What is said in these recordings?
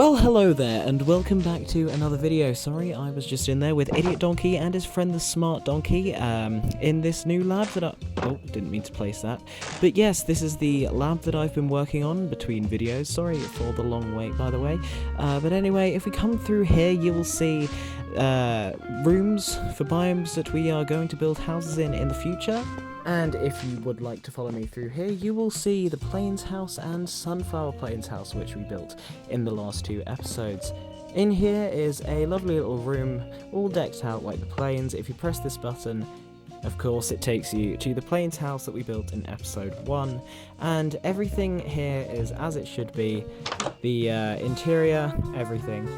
Well, hello there, and welcome back to another video. Sorry, I was just in there with Idiot Donkey and his friend the Smart Donkey, in this new lab that oh, didn't mean to place that. But yes, this is the lab that I've been working on between videos. Sorry for the long wait, by the way. But anyway, if we come through here, you will see rooms for biomes that we are going to build houses in the future. And if you would like to follow me through here, you will see the Plains House and Sunflower Plains House, which we built in the last two episodes. In here is a lovely little room, all decked out like the plains. If you press this button, of course, it takes you to the Plains House that we built in episode 1. And everything here is as it should be. The interior, everything.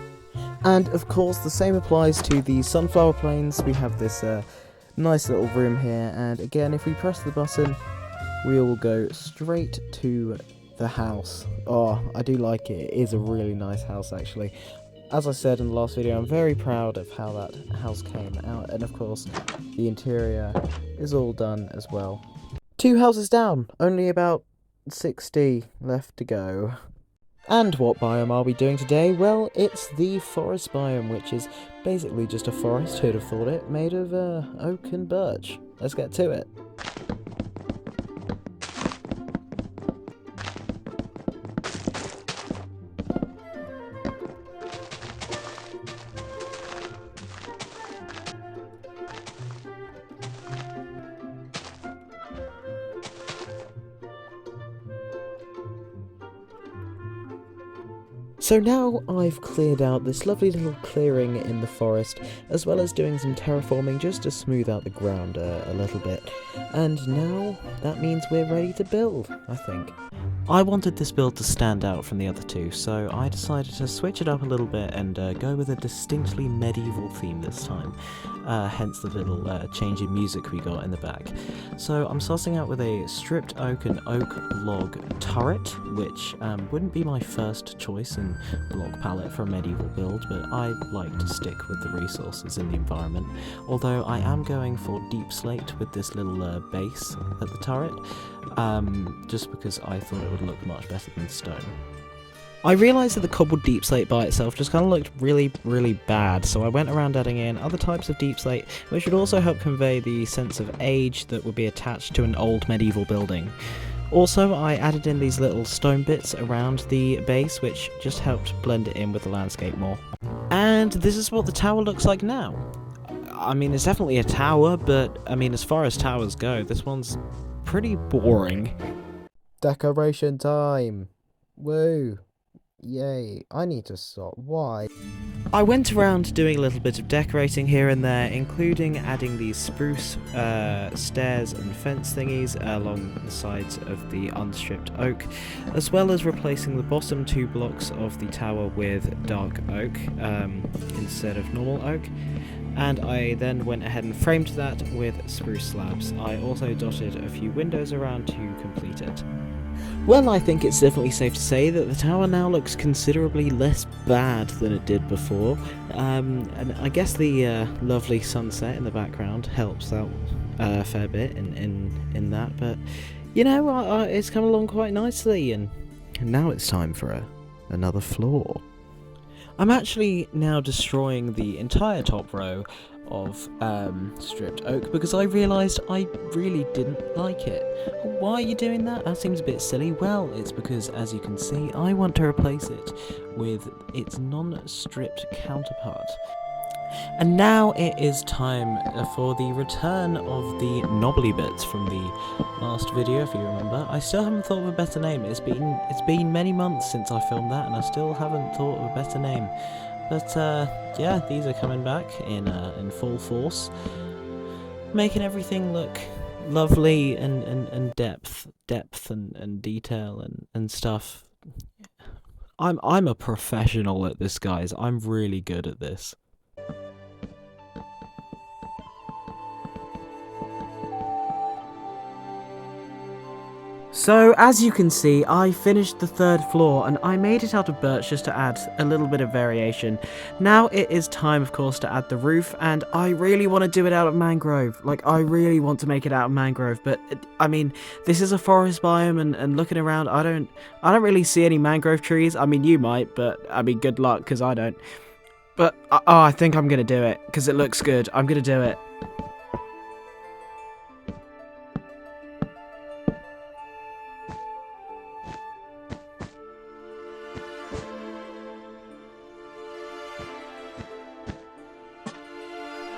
And of course, the same applies to the Sunflower Plains. We have this nice little room here, and again, if we press the button, we will go straight to the house. Oh, I do like it. It is a really nice house, actually. As I said in the last video, I'm very proud of how that house came out, and of course, the interior is all done as well. 2 houses down, only about 60 left to go. And what biome are we doing today? Well, it's the forest biome, which is basically just a forest, who'd have thought it, made of oak and birch. Let's get to it. So now I've cleared out this lovely little clearing in the forest, as well as doing some terraforming just to smooth out the ground a little bit. And now that means we're ready to build, I think. I wanted this build to stand out from the other two, so I decided to switch it up a little bit and go with a distinctly medieval theme this time, hence the little change in music we got in the back. So I'm starting out with a stripped oak and oak log turret, which wouldn't be my first choice in block palette for a medieval build, but I like to stick with the resources in the environment, although I am going for deep slate with this little base at the turret, just because I thought it would look much better than stone. I realised that the cobbled deep slate by itself just kind of looked really bad, so I went around adding in other types of deep slate, which would also help convey the sense of age that would be attached to an old medieval building. Also, I added in these little stone bits around the base, which just helped blend it in with the landscape more. And this is what the tower looks like now. I mean, it's definitely a tower, but I mean, as far as towers go, this one's pretty boring. Decoration time! Woo! Yay, I need to stop. Why? I went around doing a little bit of decorating here and there, including adding these spruce stairs and fence thingies along the sides of the unstripped oak, as well as replacing the bottom 2 blocks of the tower with dark oak instead of normal oak. And I then went ahead and framed that with spruce slabs. I also dotted a few windows around to complete it. Well, I think it's definitely safe to say that the tower now looks considerably less bad than it did before, and I guess the lovely sunset in the background helps out a fair bit in that, but you know, it's come along quite nicely, and now it's time for another floor. I'm actually now destroying the entire top row of stripped oak because I realised I really didn't like it. Why are you doing that? That seems a bit silly. Well, it's because, as you can see, I want to replace it with its non-stripped counterpart. And now it is time for the return of the knobbly bits from the last video, if you remember. I still haven't thought of a better name. It's been many months since I filmed that, and I still haven't thought of a better name. But yeah, these are coming back in full force, making everything look lovely and depth and detail and stuff. I'm a professional at this, guys. I'm really good at this. So, as you can see, I finished the 3rd floor, and I made it out of birch just to add a little bit of variation. Now it is time, of course, to add the roof, and I really want to do it out of mangrove. Like, I really want to make it out of mangrove, but, I mean, this is a forest biome, and looking around, I don't really see any mangrove trees. I mean, you might, but, I mean, good luck, because I don't. But, I think I'm going to do it, because it looks good. I'm going to do it.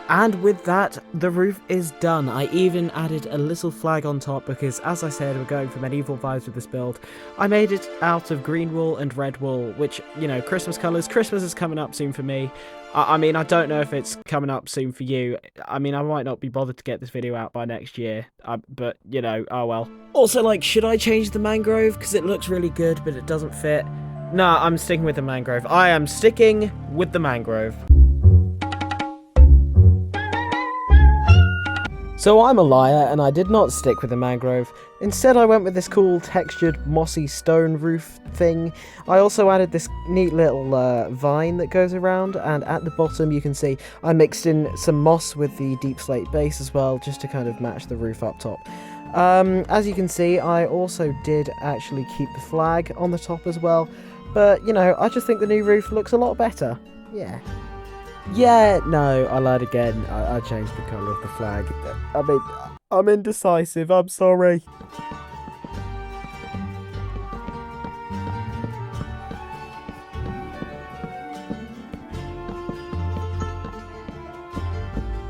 And with that, the roof is done. I even added a little flag on top because, as I said, we're going for medieval vibes with this build. I made it out of green wool and red wool, which, you know, Christmas colours. Christmas is coming up soon for me. I mean, I don't know if it's coming up soon for you. I mean, I might not be bothered to get this video out by next year, but, you know, oh well. Also, like, should I change the mangrove? Because it looks really good, but it doesn't fit. Nah, I'm sticking with the mangrove. I am sticking with the mangrove. So I'm a liar, and I did not stick with the mangrove. Instead, I went with this cool textured mossy stone roof thing. I also added this neat little vine that goes around, and at the bottom you can see I mixed in some moss with the deep slate base as well, just to kind of match the roof up top. As you can see, I also did actually keep the flag on the top as well, but, you know, I just think the new roof looks a lot better. Yeah, no, I lied again. I changed the colour of the flag. I mean, I'm indecisive, I'm sorry.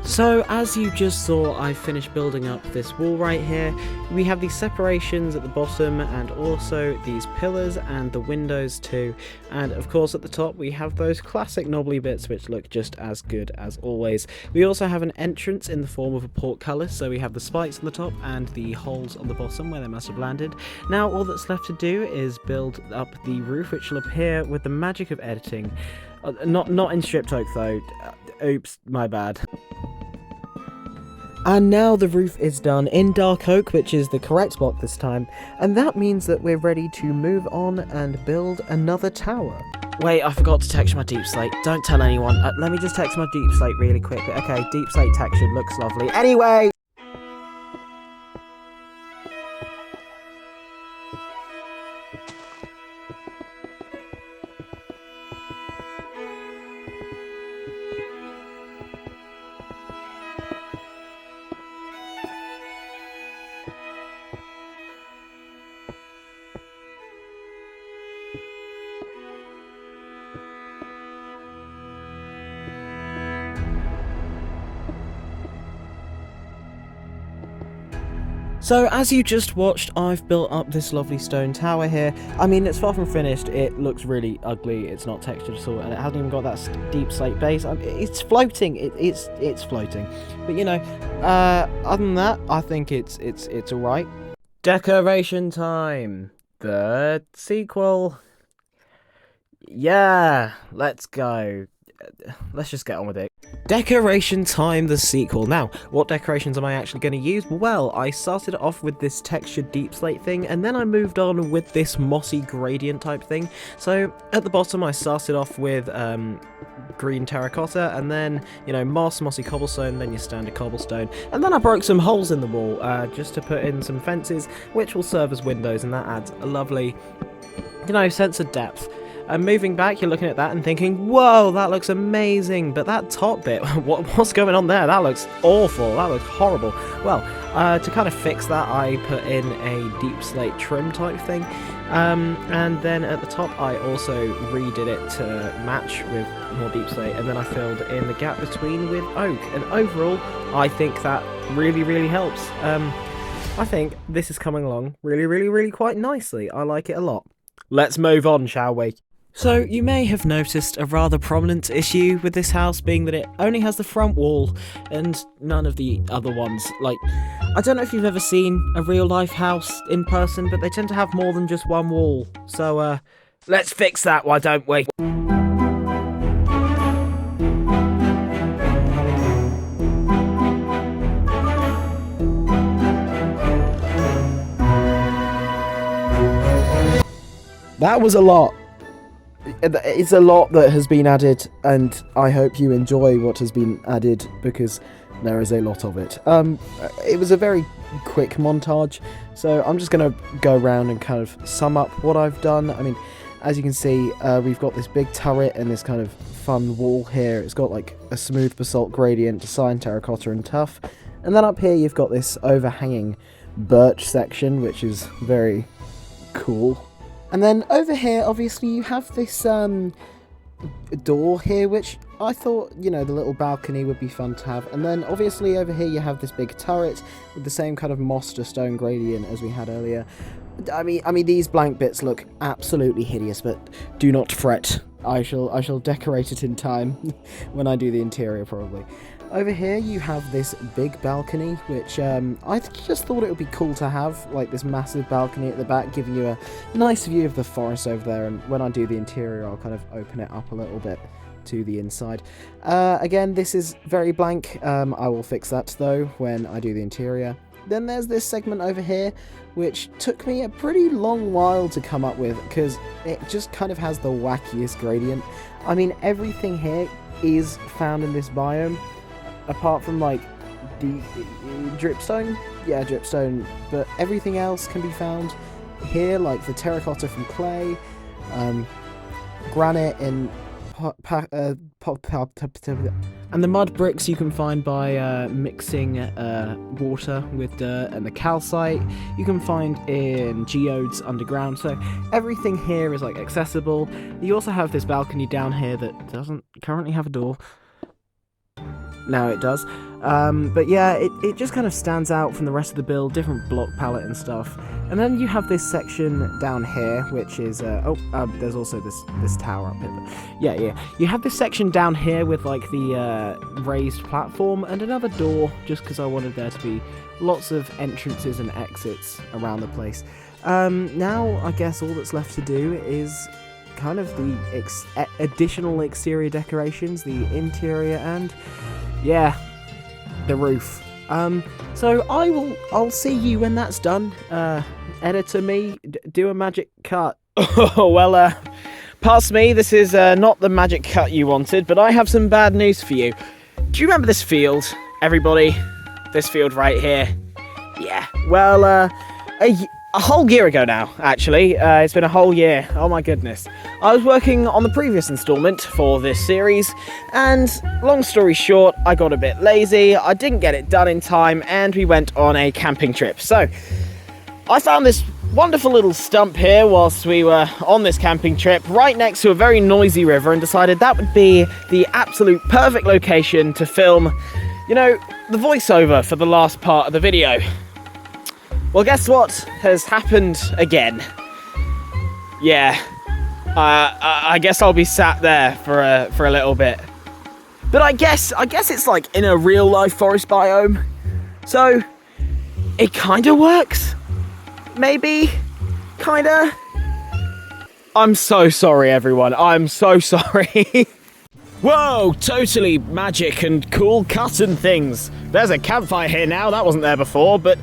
So, as you just saw, I finished building up this wall right here. We have these separations at the bottom and also these pillars and the windows too. And of course at the top we have those classic knobbly bits which look just as good as always. We also have an entrance in the form of a portcullis, so we have the spikes on the top and the holes on the bottom where they must have landed. Now all that's left to do is build up the roof, which will appear with the magic of editing. Not in stripped oak though. Oops, my bad. And now the roof is done in dark oak, which is the correct block this time, and that means that we're ready to move on and build another tower. Wait, I forgot to texture my deep slate. Don't tell anyone. Let me just text my deep slate really quickly. Okay, deep slate textured, looks lovely. Anyway! So, as you just watched, I've built up this lovely stone tower here. I mean, it's far from finished, it looks really ugly, it's not textured at all, and it hasn't even got that deep slate base. It's floating, it's floating. But, you know, other than that, I think it's alright. Decoration time! The sequel. Yeah, let's go. Let's just get on with it. Decoration time, the sequel. Now, what decorations am I actually going to use? Well, I started off with this textured deep slate thing, and then I moved on with this mossy gradient type thing. So, at the bottom I started off with green terracotta, and then, you know, mossy cobblestone, then your standard cobblestone, and then I broke some holes in the wall just to put in some fences, which will serve as windows, and that adds a lovely, you know, sense of depth. And moving back, you're looking at that and thinking, whoa, that looks amazing, but that top bit, what's going on there? That looks awful, that looks horrible. Well, to kind of fix that, I put in a deep slate trim type thing, and then at the top I also redid it to match with more deep slate, and then I filled in the gap between with oak, and overall, I think that really helps. I think this is coming along really quite nicely. I like it a lot. Let's move on, shall we? So, you may have noticed a rather prominent issue with this house being that it only has the front wall and none of the other ones. Like, I don't know if you've ever seen a real life house in person, but they tend to have more than just one wall. So, let's fix that, why don't we? That was a lot. It's a lot that has been added, and I hope you enjoy what has been added, because there is a lot of it. It was a very quick montage, so I'm just going to go around and kind of sum up what I've done. I mean, as you can see, we've got this big turret and this kind of fun wall here. It's got like a smooth basalt gradient, design, terracotta and tough. And then up here you've got this overhanging birch section, which is very cool. And then over here, obviously, you have this door here, which I thought, you know, the little balcony would be fun to have. And then obviously over here you have this big turret with the same kind of moss to stone gradient as we had earlier. I mean, these blank bits look absolutely hideous, but do not fret. I shall decorate it in time when I do the interior, probably. Over here you have this big balcony, which I just thought it would be cool to have, like this massive balcony at the back, giving you a nice view of the forest over there. And when I do the interior, I'll kind of open it up a little bit to the inside. Again, this is very blank. I will fix that though when I do the interior. Then there's this segment over here, which took me a pretty long while to come up with, because it just kind of has the wackiest gradient. I mean, everything here is found in this biome, apart from like the dripstone. Yeah, dripstone. But everything else can be found here, like the terracotta from clay, granite and and the mud bricks you can find by mixing water with dirt, and the calcite you can find in geodes underground. So everything here is like accessible. You also have this balcony down here that doesn't currently have a door. Now it does. But yeah, it just kind of stands out from the rest of the build, different block palette and stuff. And then you have this section down here, which is, there's also this tower up here. But yeah. You have this section down here with like the raised platform and another door, just because I wanted there to be lots of entrances and exits around the place. Now I guess all that's left to do is kind of the additional exterior decorations, the interior, and yeah, the roof. So I'll see you when that's done. Editor me, do a magic cut. Oh, well, past me, this is not the magic cut you wanted, but I have some bad news for you. Do you remember this field, everybody? This field right here? Yeah, well, a whole year ago now, actually. It's been a whole year. Oh my goodness. I was working on the previous installment for this series, and long story short, I got a bit lazy, I didn't get it done in time, and we went on a camping trip. So, I found this wonderful little stump here whilst we were on this camping trip, right next to a very noisy river, and decided that would be the absolute perfect location to film, you know, the voiceover for the last part of the video. Well, guess what has happened again? Yeah, I guess I'll be sat there for a little bit. But I guess it's like in a real life forest biome, so it kind of works. Maybe, kinda. I'm so sorry, everyone. I'm so sorry. Whoa, totally magic and cool cut and things. There's a campfire here now. That wasn't there before, but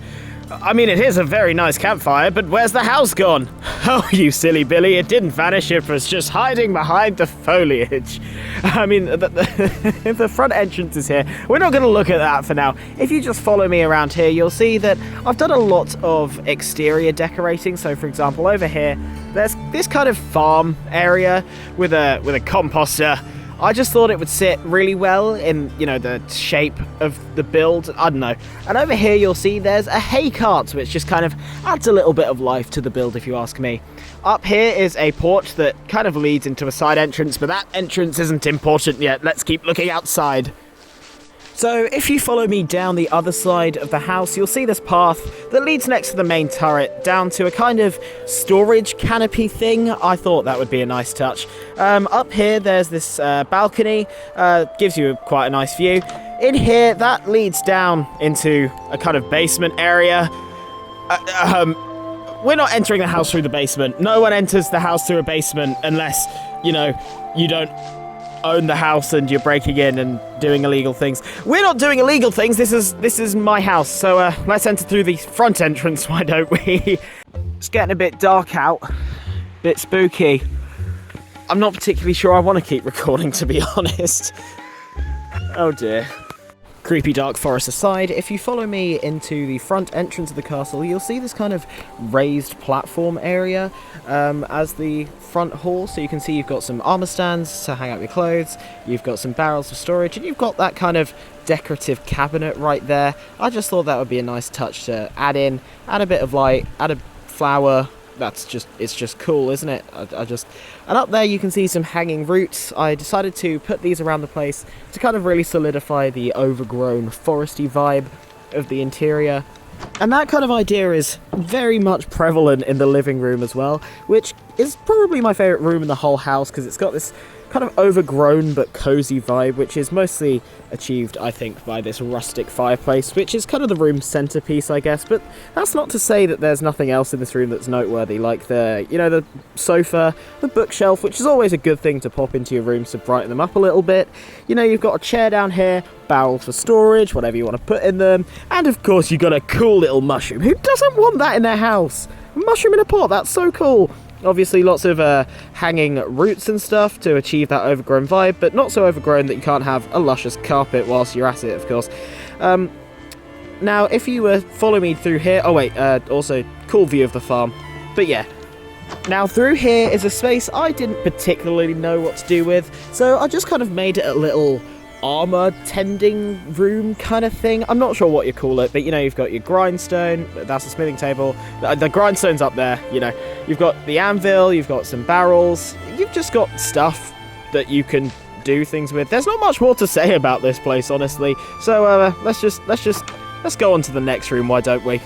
I mean, it is a very nice campfire, but where's the house gone? Oh, you silly Billy, it didn't vanish, it was just hiding behind the foliage. I mean, the front entrance is here. We're not going to look at that for now. If you just follow me around here, you'll see that I've done a lot of exterior decorating. So, for example, over here, there's this kind of farm area with a composter. I just thought it would sit really well in, you know, the shape of the build. I don't know. And over here you'll see there's a hay cart, which just kind of adds a little bit of life to the build, if you ask me. Up here is a porch that kind of leads into a side entrance, but that entrance isn't important yet. Let's keep looking outside. So if you follow me down the other side of the house, you'll see this path that leads next to the main turret down to a kind of storage canopy thing. I thought that would be a nice touch. Up here there's this balcony, gives you quite a nice view. In here, that leads down into a kind of basement area. We're not entering the house through the basement. No one enters the house through a basement unless, you know, you don't own the house and you're breaking in and doing illegal things. We're not doing illegal things. This is my house. So let's enter through the front entrance, why don't we? It's getting a bit dark out, bit spooky. I'm not particularly sure I want to keep recording, to be honest. Oh dear. Creepy dark forest aside, if you follow me into the front entrance of the castle, you'll see this kind of raised platform area as the front hall. So you can see you've got some armor stands to hang out your clothes, you've got some barrels for storage, and you've got that kind of decorative cabinet right there. I just thought that would be a nice touch to add in, add a bit of light, add a flower. It's just cool, isn't it? And up there you can see some hanging roots. I decided to put these around the place to kind of really solidify the overgrown foresty vibe of the interior. And that kind of idea is very much prevalent in the living room as well, which is probably my favourite room in the whole house because it's got this kind of overgrown but cozy vibe, which is mostly achieved, I think, by this rustic fireplace, which is kind of the room's centerpiece, I guess. But that's not to say that there's nothing else in this room that's noteworthy, like the sofa, the bookshelf, which is always a good thing to pop into your rooms to brighten them up a little bit. You've got a chair down here, barrels for storage, whatever you want to put in them, and of course you've got a cool little mushroom. Who doesn't want that in their house? A mushroom in a pot, that's so cool. Obviously lots of hanging roots and stuff to achieve that overgrown vibe, but not so overgrown that you can't have a luscious carpet whilst you're at it, of course. Now, if you follow me through here... Oh wait, also, cool view of the farm. But yeah. Now, through here is a space I didn't particularly know what to do with, so I just kind of made it a little armor tending room kind of thing. I'm not sure what you call it, but you've got your grindstone, that's a smithing table, the grindstone's up there, you've got the anvil, you've got some barrels, you've just got stuff that you can do things with. There's not much more to say about this place, honestly, so let's go on to the next room, why don't we?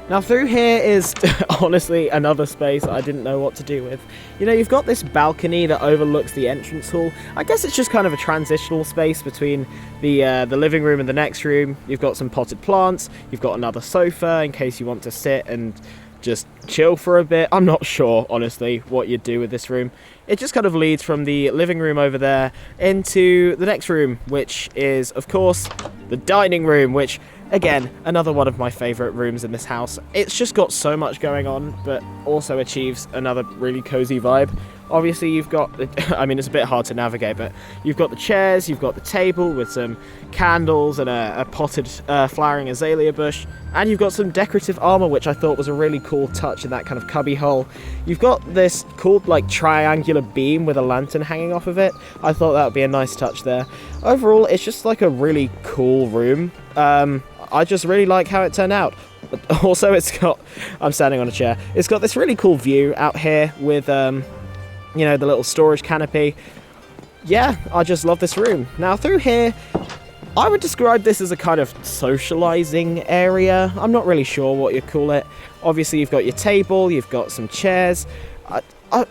Now through here is honestly another space I didn't know what to do with. You've got this balcony that overlooks the entrance hall. I guess it's just kind of a transitional space between the living room and the next room. You've got some potted plants, you've got another sofa in case you want to sit and just chill for a bit. I'm not sure, honestly, what you'd do with this room. It just kind of leads from the living room over there into the next room, which is, of course, the dining room, which, again, another one of my favourite rooms in this house. It's just got so much going on, but also achieves another really cozy vibe. Obviously, you've got, it's a bit hard to navigate, but you've got the chairs, you've got the table with some candles and a potted flowering azalea bush, and you've got some decorative armour, which I thought was a really cool touch in that kind of cubby hole. You've got this cool, triangular beam with a lantern hanging off of it. I thought that would be a nice touch there. Overall, it's just like a really cool room. I just really like how it turned out. Also, I'm standing on a chair. It's got this really cool view out here with, the little storage canopy. Yeah, I just love this room. Now, through here, I would describe this as a kind of socializing area. I'm not really sure what you'd call it. Obviously, you've got your table, you've got some chairs. I'm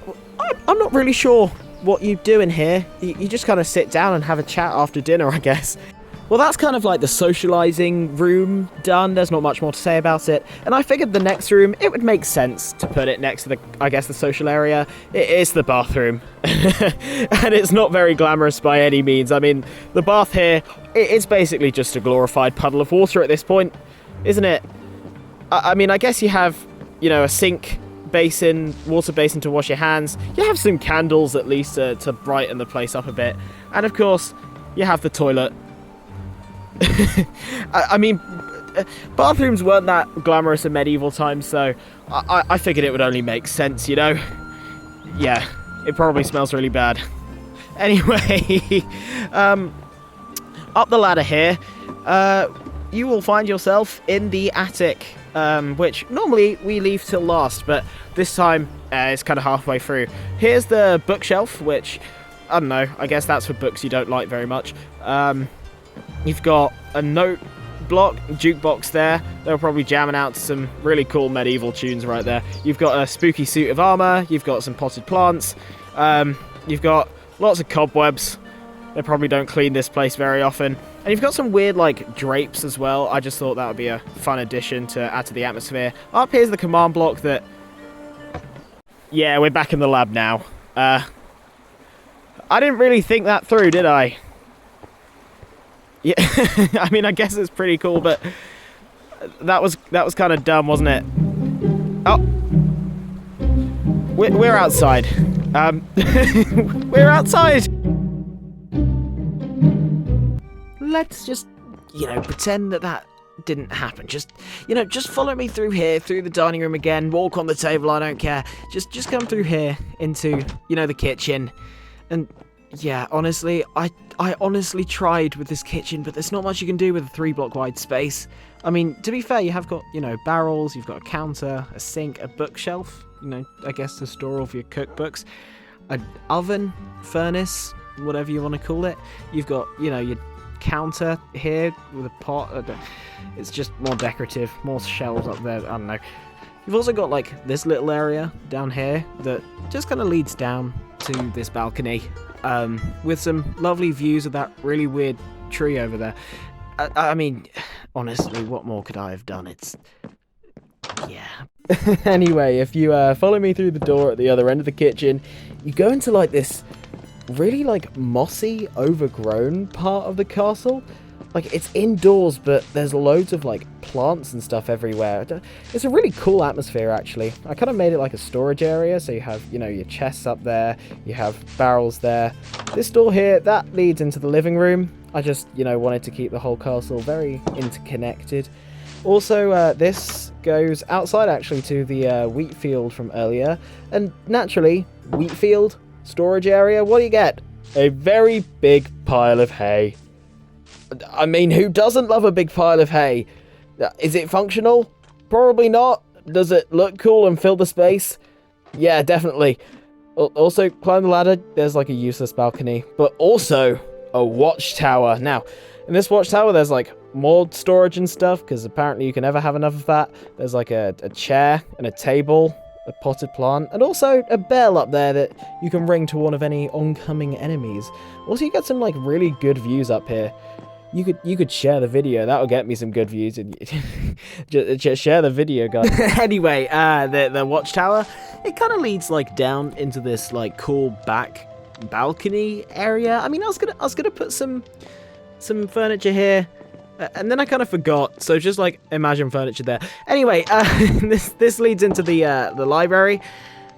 not really sure what you do in here. You just kind of sit down and have a chat after dinner, I guess. Well, that's kind of like the socializing room done. There's not much more to say about it. And I figured the next room, it would make sense to put it next to the social area. It is the bathroom. And it's not very glamorous by any means. The bath here, it's basically just a glorified puddle of water at this point, isn't it? I guess you have, a sink basin, water basin to wash your hands. You have some candles at least to brighten the place up a bit. And of course, you have the toilet. Bathrooms weren't that glamorous in medieval times, so I figured it would only make sense, Yeah, it probably smells really bad. Anyway, up the ladder here, you will find yourself in the attic, which normally we leave till last, but this time it's kind of halfway through. Here's the bookshelf, which, I don't know, I guess that's for books you don't like very much. You've got a note block, jukebox there. They're probably jamming out to some really cool medieval tunes right there. You've got a spooky suit of armour. You've got some potted plants. You've got lots of cobwebs. They probably don't clean this place very often. And you've got some weird, drapes as well. I just thought that would be a fun addition to add to the atmosphere. Up here's the command block that... Yeah, we're back in the lab now. I didn't really think that through, did I? Yeah, I guess it's pretty cool, but that was kind of dumb, wasn't it? Oh, we're outside. We're outside. Let's just, pretend that didn't happen. Just follow me through here, through the dining room again. Walk on the table. I don't care. Just come through here into, the kitchen. And yeah, honestly, I honestly tried with this kitchen, but there's not much you can do with a 3-block wide space. I mean, to be fair, you have got, barrels, you've got a counter, a sink, a bookshelf, I guess to store all of your cookbooks, an oven, furnace, whatever you want to call it. You've got, your counter here with a pot. It's just more decorative, more shelves up there. I don't know. You've also got, like, this little area down here that just kind of leads down to this balcony with some lovely views of that really weird tree over there. I mean, honestly, what more could I have done? Yeah. Anyway, if you follow me through the door at the other end of the kitchen, you go into, like, this really, like, mossy, overgrown part of the castle. Like, it's indoors, but there's loads of, like, plants and stuff everywhere. It's a really cool atmosphere, actually. I kind of made it like a storage area, so you have, your chests up there, you have barrels there. This door here, that leads into the living room. I just, wanted to keep the whole castle very interconnected. Also, this goes outside, actually, to the wheat field from earlier. And naturally, wheat field, storage area, what do you get? A very big pile of hay. I mean, who doesn't love a big pile of hay? Is it functional? Probably not. Does it look cool and fill the space? Yeah, definitely. Also, climb the ladder. There's like a useless balcony, but also a watchtower. Now, in this watchtower, there's like more storage and stuff, because apparently you can never have enough of that. There's like a chair and a table, a potted plant, and also a bell up there that you can ring to warn of any oncoming enemies. Also, you get some like really good views up here. You could share the video. That'll get me some good views. Just share the video, guys. Anyway, the watchtower, it kind of leads like down into this like cool back balcony area. I mean, I was gonna put some furniture here, and then I kind of forgot. So just like imagine furniture there. Anyway, this leads into the library,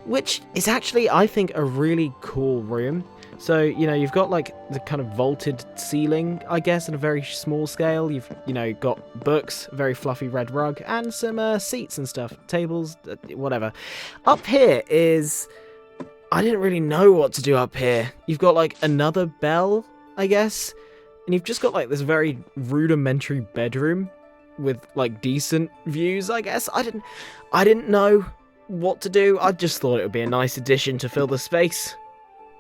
which is actually, I think, a really cool room. So, you've got, like, the kind of vaulted ceiling, I guess, on a very small scale. You've, got books, a very fluffy red rug, and some seats and stuff, tables, whatever. Up here is... I didn't really know what to do up here. You've got, like, another bell, I guess, and you've just got, like, this very rudimentary bedroom with, like, decent views, I guess. I didn't know what to do. I just thought it would be a nice addition to fill the space.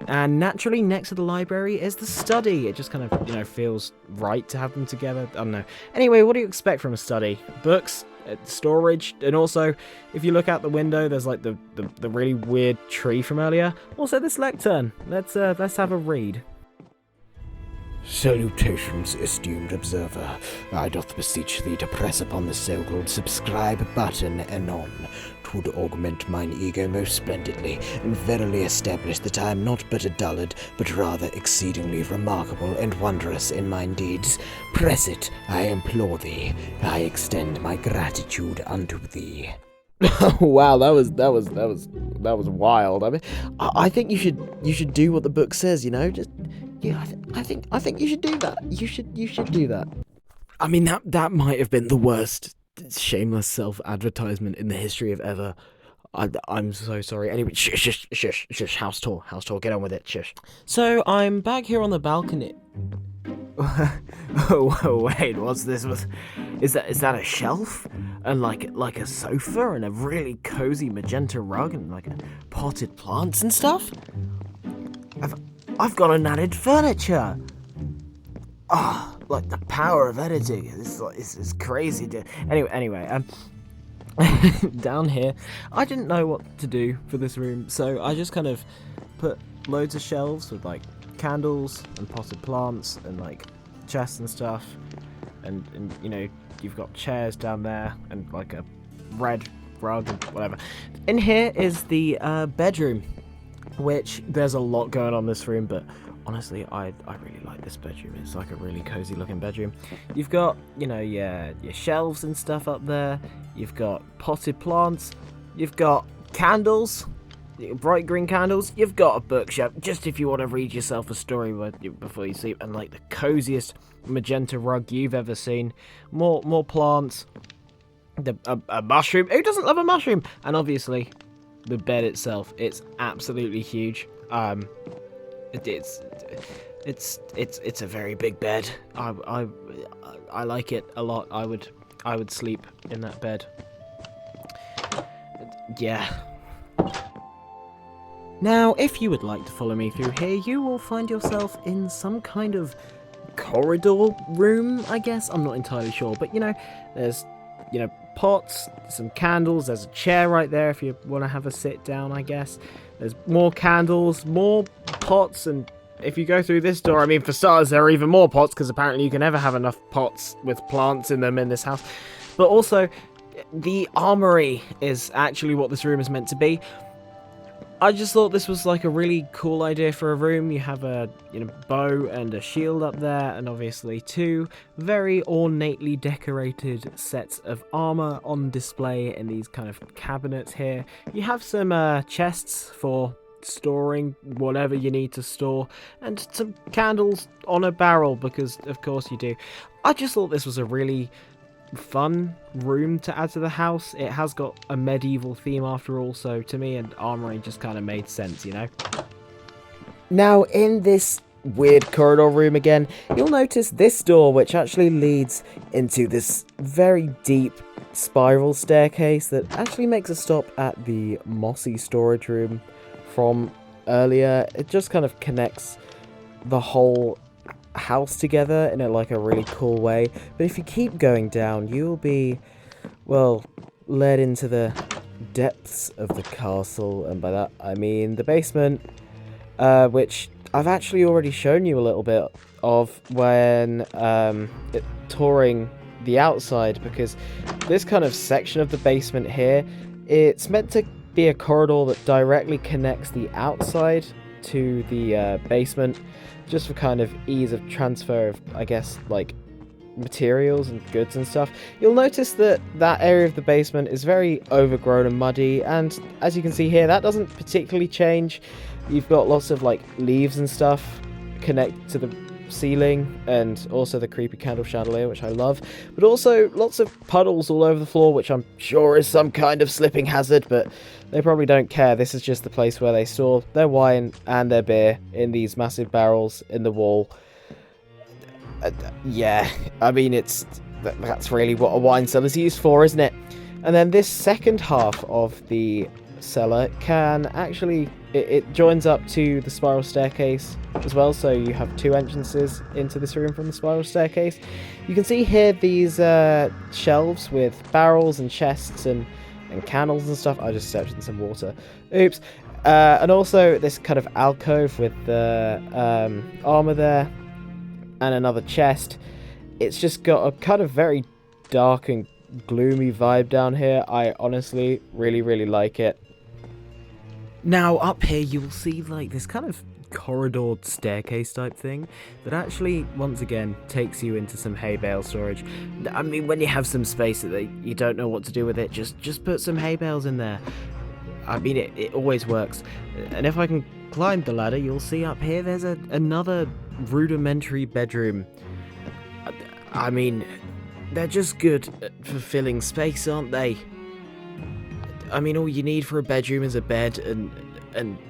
And naturally, next to the library is the study. It just kind of, feels right to have them together. I don't know. Anyway, what do you expect from a study? Books, storage, and also, if you look out the window, there's like the really weird tree from earlier. Also, this lectern. Let's have a read. Salutations, esteemed observer. I doth beseech thee to press upon the so-called subscribe button anon. 'Twould augment mine ego most splendidly, and verily establish that I am not but a dullard, but rather exceedingly remarkable and wondrous in mine deeds. Press it, I implore thee. I extend my gratitude unto thee. Wow, that was wild. I mean, I think you should do what the book says. I think you should do that. You should do that. I mean, that might have been the worst shameless self-advertisement in the history of ever. I'm so sorry. Anyway, shush, house tour, get on with it, shush. So, I'm back here on the balcony. Oh, wait, what's this? Is that a shelf? And like a sofa and a really cozy magenta rug and like potted plants and stuff? I've got an added furniture. Ah, like the power of editing. This is crazy. Anyway, down here, I didn't know what to do for this room, so I just kind of put loads of shelves with like candles and potted plants and like chests and stuff, and you've got chairs down there and like a red rug and whatever. In here is the bedroom, which there's a lot going on in this room, but honestly, I really like this bedroom. It's like a really cozy looking bedroom. You've got, your shelves and stuff up there. You've got potted plants. You've got candles. bright green candles. You've got a bookshelf, just if you want to read yourself a story before you sleep. And like the coziest magenta rug you've ever seen. More plants. A mushroom. Who doesn't love a mushroom? And obviously, the bed itself. It's absolutely huge. It's a very big bed. I like it a lot. I would sleep in that bed. Yeah. Now, if you would like to follow me through here, you will find yourself in some kind of corridor room, I guess. I'm not entirely sure, but there's pots, some candles, there's a chair right there if you want to have a sit down, I guess. There's more candles, more pots, and if you go through this door, I mean, for starters, there are even more pots, because apparently you can never have enough pots with plants in them in this house. But also, the armory is actually what this room is meant to be. I just thought this was like a really cool idea for a room. You have a bow and a shield up there, and obviously two very ornately decorated sets of armor on display in these kind of cabinets here. You have some chests for storing whatever you need to store, and some candles on a barrel, because of course you do. I just thought this was a really fun room to add to the house. It has got a medieval theme after all, so to me an armory just kind of made sense, Now, in this weird corridor room again, you'll notice this door, which actually leads into this very deep spiral staircase that actually makes a stop at the mossy storage room from earlier. It just kind of connects the whole house together in a really cool way. But if you keep going down, you'll be, well, led into the depths of the castle, and by that I mean the basement, which I've actually already shown you a little bit of when touring the outside, because this kind of section of the basement here, it's meant to be a corridor that directly connects the outside to the basement, just for kind of ease of transfer of, I guess, materials and goods and stuff. You'll notice that area of the basement is very overgrown and muddy, and as you can see here, that doesn't particularly change. You've got lots of leaves and stuff connected to the ceiling, and also the creepy candle chandelier, which I love, but also lots of puddles all over the floor, which I'm sure is some kind of slipping hazard, but they probably don't care. This is just the place where they store their wine and their beer in these massive barrels in the wall. Yeah, I mean, that's really what a wine cellar's used for, isn't it? And then this second half of the cellar can actually, it joins up to the spiral staircase as well, so you have two entrances into this room from the spiral staircase. You can see here these shelves with barrels and chests and candles and stuff. I just stepped in some water. Oops. And also this kind of alcove with the armor there, and another chest. It's just got a kind of very dark and gloomy vibe down here. I honestly really like it. Now up here you'll see this kind of corridored staircase type thing that actually once again takes you into some hay bale storage. I mean, when you have some space that you don't know what to do with it, just put some hay bales in there. I mean, it always works. And if I can climb the ladder, you'll see up here there's another rudimentary bedroom. I mean, they're just good at fulfilling space, aren't they? I mean, all you need for a bedroom is a bed and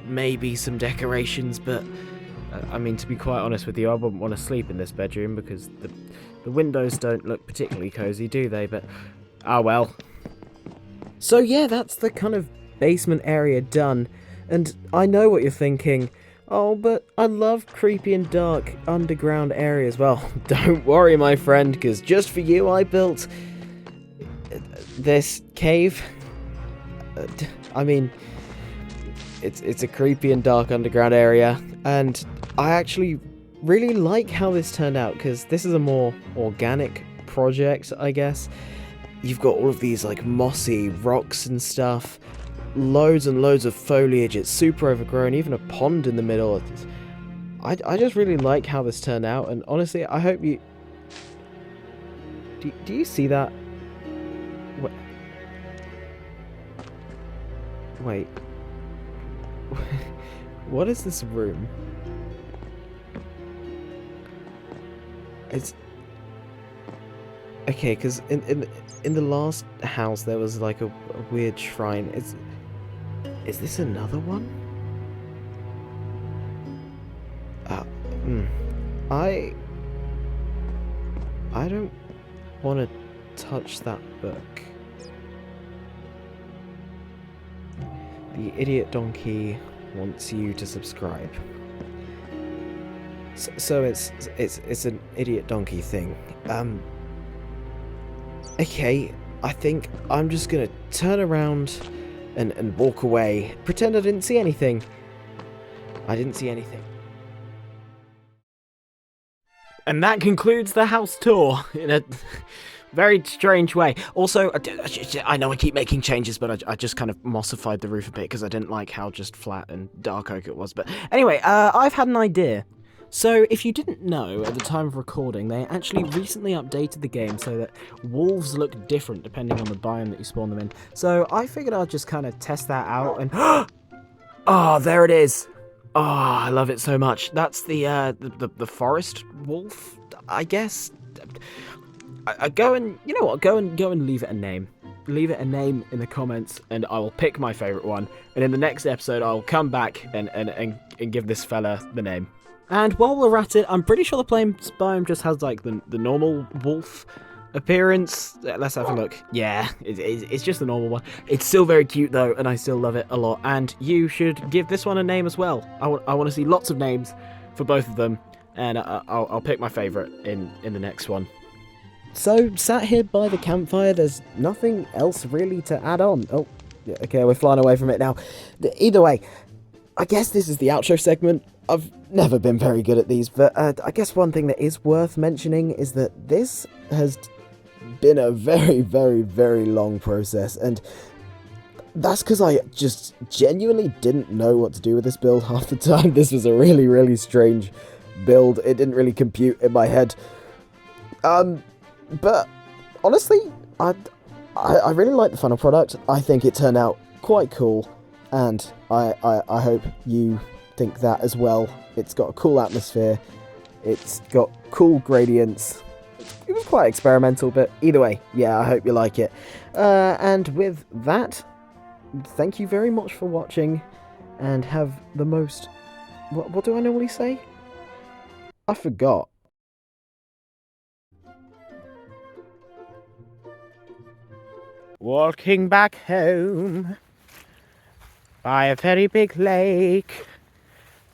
maybe some decorations, but I mean, to be quite honest with you, I wouldn't want to sleep in this bedroom because the windows don't look particularly cozy, do they? But ah well. So yeah, that's the kind of basement area done, and I know what you're thinking. Oh, but I love creepy and dark underground areas. Well, don't worry, my friend, because just for you I built this cave. I mean, it's a creepy and dark underground area, and I actually really like how this turned out, because this is a more organic project, I guess. You've got all of these mossy rocks and stuff, loads and loads of foliage, it's super overgrown, even a pond in the middle. I just really like how this turned out, and honestly, I hope you... Do you see that? Wait. What is this room? It's okay, because in the last house there was like a weird shrine. Is this another one? I don't want to touch that book. The idiot donkey wants you to subscribe. So it's an idiot donkey thing. Okay, I think I'm just gonna turn around and walk away. Pretend I didn't see anything. I didn't see anything. And that concludes the house tour in a very strange way. Also, I know I keep making changes, but I just kind of mossified the roof a bit because I didn't like how just flat and dark oak it was. But anyway, I've had an idea. So, if you didn't know, at the time of recording, they actually recently updated the game so that wolves look different depending on the biome that you spawn them in. So, I figured I'd just kind of test that out and... Oh, there it is! Oh, I love it so much. That's the forest wolf, I guess? I go and... You know what? Go and leave it a name. Leave it a name in the comments, and I will pick my favourite one. And in the next episode, I'll come back and give this fella the name. And while we're at it, I'm pretty sure the Plains biome just has, like, the normal wolf appearance. Let's have a look. Yeah, it's just the normal one. It's still very cute, though, and I still love it a lot. And you should give this one a name as well. I want to see lots of names for both of them, and I'll pick my favourite in the next one. So, sat here by the campfire, there's nothing else really to add on. Oh, yeah, okay, we're flying away from it now. Either way, I guess this is the outro segment. I've never been very good at these, but I guess one thing that is worth mentioning is that this has been a very, very, very long process, and that's because I just genuinely didn't know what to do with this build half the time. This was a really, really strange build. It didn't really compute in my head. But honestly, I really like the final product. I think it turned out quite cool, and I hope you think that as well. It's got a cool atmosphere, it's got cool gradients. It was quite experimental, but either way, yeah, I hope you like it. And with that, thank you very much for watching, and have the most... What do I normally say? I forgot. Walking back home by a very big lake.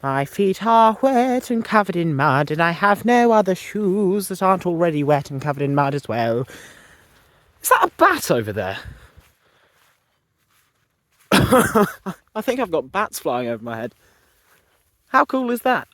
My feet are wet and covered in mud, and I have no other shoes that aren't already wet and covered in mud as well. Is that a bat over there? I think I've got bats flying over my head. How cool is that?